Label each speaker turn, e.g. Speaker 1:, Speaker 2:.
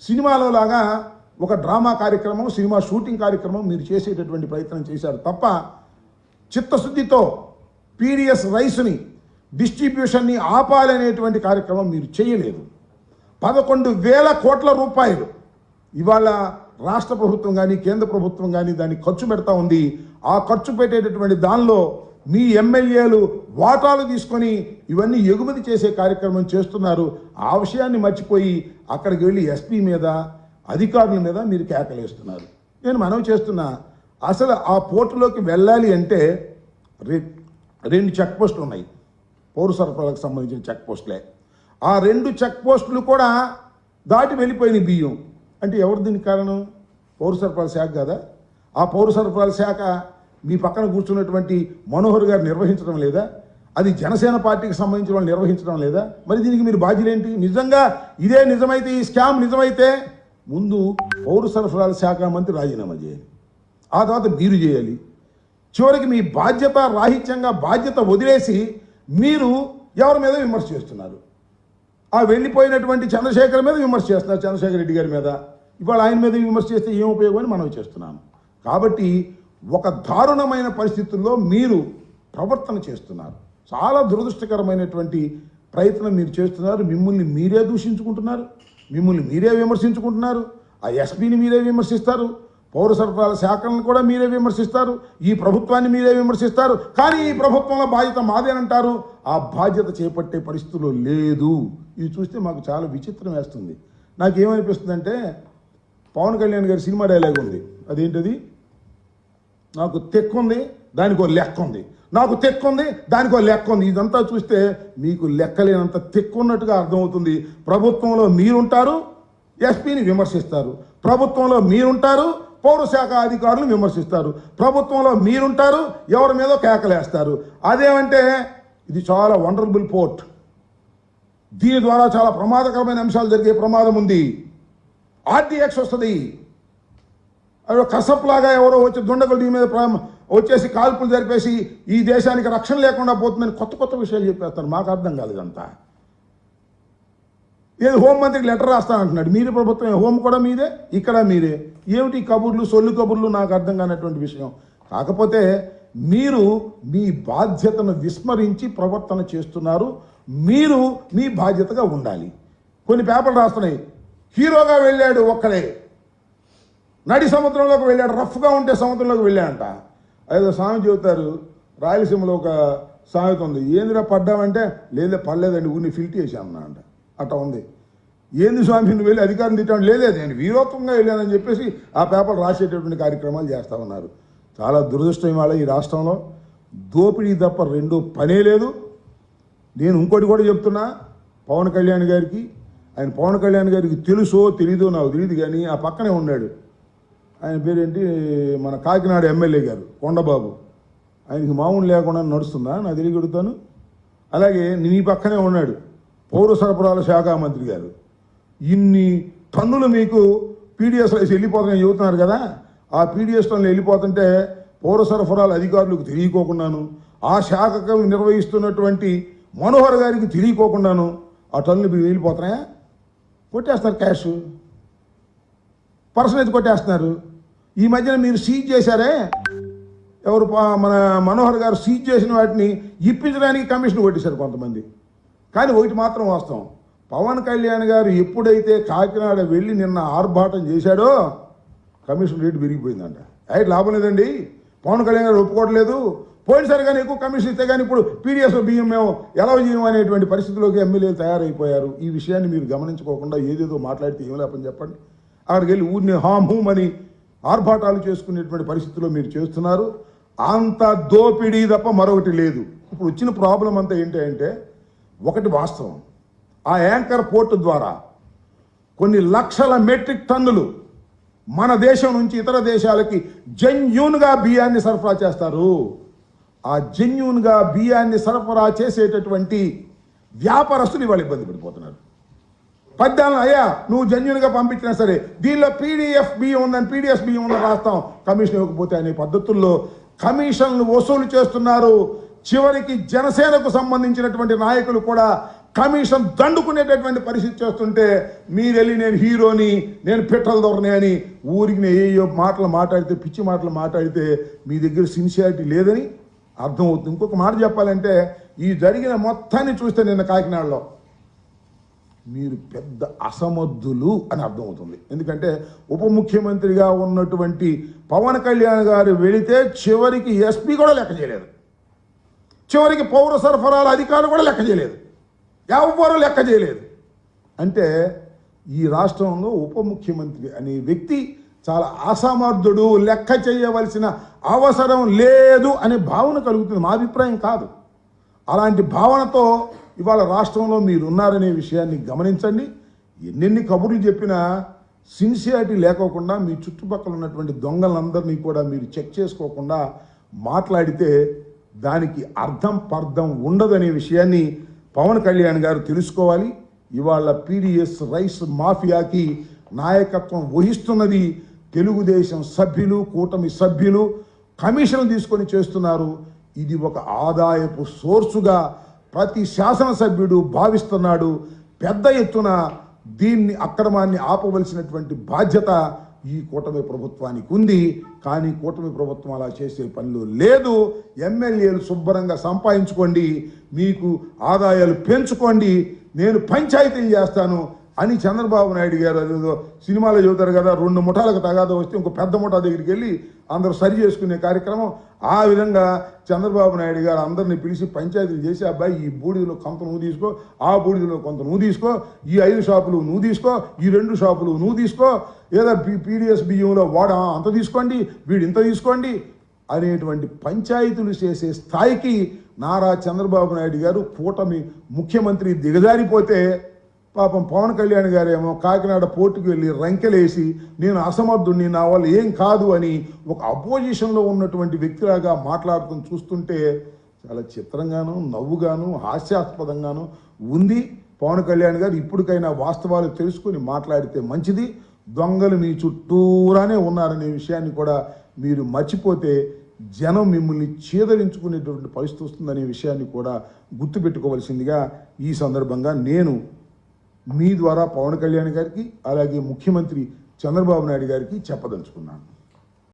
Speaker 1: సినిమాలో లాగా ఒక డ్రామా కార్యక్రమం, సినిమా షూటింగ్ కార్యక్రమం మీరు చేసేటటువంటి ప్రయత్నం చేశారు తప్ప చిత్తశుద్ధితో పీడిఎస్ రైస్ని డిస్ట్రిబ్యూషన్ని ఆపాలనేటువంటి కార్యక్రమం మీరు చేయలేదు. 11,000 కోట్ల రూపాయలు ఇవాళ రాష్ట్ర ప్రభుత్వం కానీ కేంద్ర ప్రభుత్వం కానీ దాన్ని ఖర్చు పెడతా ఉంది. ఆ ఖర్చు పెట్టేటటువంటి దానిలో మీ ఎమ్మెల్యేలు వాటాలు తీసుకొని ఇవన్నీ ఎగుమతి చేసే కార్యక్రమం చేస్తున్నారు. ఆ విషయాన్ని మర్చిపోయి అక్కడికి వెళ్ళి ఎస్పీ మీద అధికారుల మీద మీరు కేకలేస్తున్నారు. నేను మనవి చేస్తున్నా, అసలు ఆ పోర్టులోకి వెళ్ళాలి అంటే 2 చెక్ పోస్టులు ఉన్నాయి, పౌర సరఫరాలకు సంబంధించిన చెక్ పోస్టులే. ఆ 2 చెక్ పోస్టులు కూడా దాటి వెళ్ళిపోయిన బియ్యం అంటే ఎవరు దీనికి కారణం? పౌర సరఫరాల శాఖ కదా. ఆ పౌర సరఫరాల శాఖ మీ పక్కన కూర్చున్నటువంటి మనోహర్ గారు నిర్వహించడం లేదా? అది జనసేన పార్టీకి సంబంధించిన వాళ్ళు నిర్వహించడం లేదా? మరి దీనికి మీరు బాధ్యులేంటి? నిజంగా ఇదే నిజమైతే, ఈ స్కామ్ నిజమైతే ముందు పౌర సరఫరాల శాఖ మంత్రి రాజీనామా చేయాలి, ఆ తర్వాత మీరు చేయాలి. చివరికి మీ బాధ్యత రాహిత్యంగా బాధ్యత వదిలేసి మీరు ఎవరి మీద విమర్శ చేస్తున్నారు? ఆ వెళ్ళిపోయినటువంటి చంద్రశేఖర్ మీద విమర్శ చేస్తున్నారు, చంద్రశేఖర్ రెడ్డి గారి మీద. ఇవాళ ఆయన మీద విమర్శ చేస్తే ఏం ఉపయోగం అని మనం చేస్తున్నాము. కాబట్టి ఒక దారుణమైన పరిస్థితుల్లో మీరు ప్రవర్తన చేస్తున్నారు. చాలా దురదృష్టకరమైనటువంటి ప్రయత్నం మీరు చేస్తున్నారు. మిమ్మల్ని మీరే దూషించుకుంటున్నారు, మిమ్మల్ని మీరే విమర్శించుకుంటున్నారు. ఆ ఎస్పీని మీరే విమర్శిస్తారు, పౌర సరఫరాల శాఖలను కూడా మీరే విమర్శిస్తారు, ఈ ప్రభుత్వాన్ని మీరే విమర్శిస్తారు. కానీ ఈ ప్రభుత్వంలో బాధ్యత మాదేనంటారు. ఆ బాధ్యత చేపట్టే పరిస్థితుల్లో లేదు. ఇది చూస్తే మాకు చాలా విచిత్రం వేస్తుంది. నాకేమనిపిస్తుందంటే, పవన్ కళ్యాణ్ గారి సినిమా డైలాగ్ ఉంది, అదేంటది? నాకు తెక్కుంది దానికో లెక్క ఉంది, నాకు తెక్కుంది దానికో లెక్క ఉంది. ఇదంతా చూస్తే మీకు లెక్కలేనంత తెక్కున్నట్టుగా అర్థమవుతుంది. ప్రభుత్వంలో మీరుంటారు, ఎస్పీని విమర్శిస్తారు. ప్రభుత్వంలో మీరుంటారు, పౌర శాఖ అధికారులను విమర్శిస్తారు. ప్రభుత్వంలో మీరుంటారు, ఎవరి మీదో కేకలేస్తారు. అదేమంటే ఇది చాలా వండర్ఫుల్ పోర్ట్, దీని ద్వారా చాలా ప్రమాదకరమైన అంశాలు జరిగే ప్రమాదం ఉంది. ఆర్డీఎక్స్ వస్తుంది, అవి కసప్లాగా ఎవరో వచ్చి దుండగులు దీని మీద వచ్చేసి కాల్పులు జరిపేసి ఈ దేశానికి రక్షణ లేకుండా పోతుందని కొత్త కొత్త విషయాలు చెప్పేస్తారు. మాకు అర్థం కాదు ఇదంతా. ఏది హోంమంత్రికి లెటర్ రాస్తానంటున్నాడు, మీరే ప్రభుత్వం, హోం కూడా మీదే, ఇక్కడ మీరే. ఏమిటి కబుర్లు, సొల్లు కబుర్లు? నాకు అర్థం కానటువంటి విషయం. కాకపోతే మీరు మీ బాధ్యతను విస్మరించి ప్రవర్తన చేస్తున్నారు. మీరు మీ బాధ్యతగా ఉండాలి. కొన్ని పేపర్లు రాస్తున్నాయి, హీరోగా వెళ్ళాడు ఒక్కడే, నడి సముద్రంలోకి వెళ్ళాడు, రఫ్గా ఉంటే సముద్రంలోకి వెళ్ళాడంట. ఏదో సామెత చెబుతారు, రాయలసీమలో ఒక సామెత ఉంది, ఏందిరా పడ్డామంటే లేదే పడలేదండి, ఊరిని ఫిల్ట్ చేశాను అంట. అట్లా ఉంది. ఏంది స్వామి నువ్వు వెళ్ళి అధికారం తిట్టాను? లేదు నేను వీరోత్వంగా వెళ్ళానని చెప్పేసి ఆ పేపర్ రాసేటటువంటి కార్యక్రమాలు చేస్తూ ఉన్నారు. చాలా దురదృష్టం ఇవాళ ఈ రాష్ట్రంలో దోపిడీ తప్ప రెండో పనే లేదు. నేను ఇంకోటి కూడా చెప్తున్నా, పవన్ కళ్యాణ్ గారికి, పవన్ కళ్యాణ్ గారికి తెలుసో తెలీదో నాకు తెలియదు, కానీ ఆ పక్కనే ఉన్నాడు, ఆయన పేరేంటి, మన కాకినాడ ఎమ్మెల్యే గారు కొండబాబు, ఆయనకి మామూలు లేకుండా నడుస్తుందా నాకు తెలియగలుగుతాను. అలాగే నీ పక్కనే ఉన్నాడు పౌర సరఫరాల శాఖ మంత్రి గారు. ఇన్ని టన్నులు మీకు పీడిఎస్ రైస్ వెళ్ళిపోతున్నాయని చెబుతున్నారు కదా, ఆ పీడిఎస్ టన్నులు వెళ్ళిపోతుంటే పౌర సరఫరాల అధికారులకు తెలియకోకుండాను, ఆ శాఖకు నిర్వహిస్తున్నటువంటి మనోహర్ గారికి తెలియకోకుండాను ఆ టన్నులు మీరు వెళ్ళిపోతున్నాయా? కొట్టేస్తారు, క్యాష్ పర్సన్ అయితే కొట్టేస్తున్నారు. ఈ మధ్యన మీరు సీజ్ చేశారే, ఎవరు మన మనోహర్ గారు సీజ్ చేసిన వాటిని ఇప్పించడానికి కమిషన్ కొట్టేశారు కొంతమంది. కానీ ఒకటి మాత్రం వాస్తవం, పవన్ కళ్యాణ్ గారు ఎప్పుడైతే కాకినాడ వెళ్ళి నిన్న ఆర్భాటం చేశాడో కమిషన్ రేటు పెరిగిపోయిందంట. అయితే లాభం లేదండి, పవన్ కళ్యాణ్ గారు ఒప్పుకోవట్లేదు, పోయినసారి కానీ ఎక్కువ కమిషన్ ఇస్తే కానీ ఇప్పుడు పీడిఎస్లో బియ్యం మేము ఎలా చేయము అనేటువంటి పరిస్థితిలోకి ఎమ్మెల్యేలు తయారైపోయారు. ఈ విషయాన్ని మీరు గమనించుకోకుండా ఏదేదో మాట్లాడితే ఏం లేపని చెప్పండి. అక్కడికి వెళ్ళి ఊరిని హామ్ హూమ్ అని ఆర్భాటాలు చేసుకునేటువంటి పరిస్థితుల్లో మీరు చేస్తున్నారు. అంత దోపిడీ తప్ప మరొకటి లేదు. ఇప్పుడు వచ్చిన ప్రాబ్లం అంతా ఏంటి అంటే, ఒకటి వాస్తవం, ఆ యాంకర్ పోర్టు ద్వారా కొన్ని లక్షల మెట్రిక్ టన్నులు మన దేశం నుంచి ఇతర దేశాలకి జెన్యూన్గా బియ్యాన్ని సరఫరా చేస్తారు. ఆ జెన్యూన్గా బియ్యాన్ని సరఫరా చేసేటటువంటి వ్యాపారస్తులు ఇవాళ ఇబ్బంది పడిపోతున్నారు. పద్దాలను అయ్యా నువ్వు జెన్యూన్గా పంపించినా సరే దీనిలో పీడిఎఫ్ బియ్యం ఉందని, పీడిఎస్ బియ్యం ఉందని రాస్తాం, కమిషన్ ఇవ్వకపోతే అనే పద్ధతుల్లో కమిషన్లు వసూలు చేస్తున్నారు. చివరికి జనసేనకు సంబంధించినటువంటి నాయకులు కూడా కమిషన్ దండుకునేటటువంటి పరిస్థితి చేస్తుంటే మీరు వెళ్ళి నేను హీరోని, నేను పెట్రోల్ దొరని అని ఊరికి ఏయో మాటలు మాట్లాడితే, పిచ్చి మాటలు మాట్లాడితే మీ దగ్గర సిన్సియారిటీ లేదని అర్థమవుతుంది. ఇంకొక మాట చెప్పాలంటే, ఈ జరిగిన మొత్తాన్ని చూస్తే నిన్న కాకినాడలో మీరు పెద్ద అసమర్థులు అని అర్థమవుతుంది. ఎందుకంటే ఉప ముఖ్యమంత్రిగా ఉన్నటువంటి పవన్ కళ్యాణ్ గారు వెళితే చివరికి ఎస్పీ కూడా లెక్క చేయలేదు, చివరికి పౌర సరఫరాల అధికారులు కూడా లెక్క చేయలేదు, ఎవ్వరూ లెక్క చేయలేదు. అంటే ఈ రాష్ట్రంలో ఉప ముఖ్యమంత్రి అనే వ్యక్తి చాలా అసమర్థుడు, లెక్క చేయవలసిన అవసరం లేదు అనే భావన కలుగుతుంది. మా అభిప్రాయం కాదు. అలాంటి భావనతో ఇవాళ రాష్ట్రంలో మీరు ఉన్నారనే విషయాన్ని గమనించండి. ఎన్నెన్ని కబుర్లు చెప్పినా సిన్సియారిటీ లేకోకుండా మీ చుట్టుపక్కల ఉన్నటువంటి దొంగలందరినీ కూడా మీరు చెక్ చేసుకోకుండా మాట్లాడితే దానికి అర్థం పర్థం ఉండదనే విషయాన్ని పవన్ కళ్యాణ్ గారు తెలుసుకోవాలి. ఇవాళ పీడీఎస్ రైస్ మాఫియాకి నాయకత్వం వహిస్తున్నది తెలుగుదేశం సభ్యులు, కూటమి సభ్యులు కమిషన్ తీసుకొని చేస్తున్నారు. ఇది ఒక ఆదాయపు సోర్సుగా ప్రతి శాసనసభ్యుడు భావిస్తున్నాడు. పెద్ద ఎత్తున దీన్ని అక్రమాన్ని ఆపవలసినటువంటి బాధ్యత ఈ కూటమి ప్రభుత్వానికి ఉంది. కానీ కూటమి ప్రభుత్వం అలా చేసే పనులు లేదు. ఎమ్మెల్యేలు శుభ్రంగా సంపాదించుకోండి, మీకు ఆదాయాలు పెంచుకోండి, నేను పంచాయతీలు చేస్తాను అని చంద్రబాబు నాయుడు గారు అదేదో సినిమాలో చెబుతారు కదా, 2 ముఠాలకు తగాదా వస్తే ఇంకో పెద్ద ముఠా దగ్గరికి వెళ్ళి అందరూ సరి చేసుకునే కార్యక్రమం. ఆ విధంగా చంద్రబాబు నాయుడు గారు అందరినీ పిలిచి పంచాయతీలు చేసి, అబ్బాయి ఈ బూడిదలో కొంత నువ్వు తీసుకో, ఆ బూడిదలో కొంత నువ్వు తీసుకో, ఈ 5 షాపులు నువ్వు తీసుకో, ఈ 2 షాపులు నువ్వు తీసుకో, లేదా పీడీఎస్ బియ్యంలో వాడ అంత తీసుకోండి, వీడు ఇంత తీసుకోండి అనేటువంటి పంచాయతీలు చేసే స్థాయికి నారా చంద్రబాబు నాయుడు గారు కూటమి ముఖ్యమంత్రి దిగజారిపోతే, పాపం పవన్ కళ్యాణ్ గారేమో కాకినాడ పోర్టుకు వెళ్ళి రంకెలేసి నేను అసమర్థుడిని, నా వల్ల ఏం కాదు అని ఒక అపోజిషన్లో ఉన్నటువంటి వ్యక్తిలాగా మాట్లాడుతూ చూస్తుంటే చాలా చిత్రంగాను, నవ్వుగాను, హాస్యాస్పదంగాను ఉంది. పవన్ కళ్యాణ్ గారు ఇప్పటికైనా వాస్తవాలు తెలుసుకుని మాట్లాడితే మంచిది. దొంగలు మీ చుట్టూరానే ఉన్నారనే విషయాన్ని కూడా మీరు మర్చిపోతే జనం మిమ్మల్ని చీదరించుకునేటువంటి పరిస్థితి వస్తుందనే విషయాన్ని కూడా గుర్తుపెట్టుకోవాల్సిందిగా ఈ సందర్భంగా నేను మీ ద్వారా పవన్ కళ్యాణ్ గారికి అలాగే ముఖ్యమంత్రి చంద్రబాబు నాయుడు గారికి చెప్పదలుచుకున్నాను.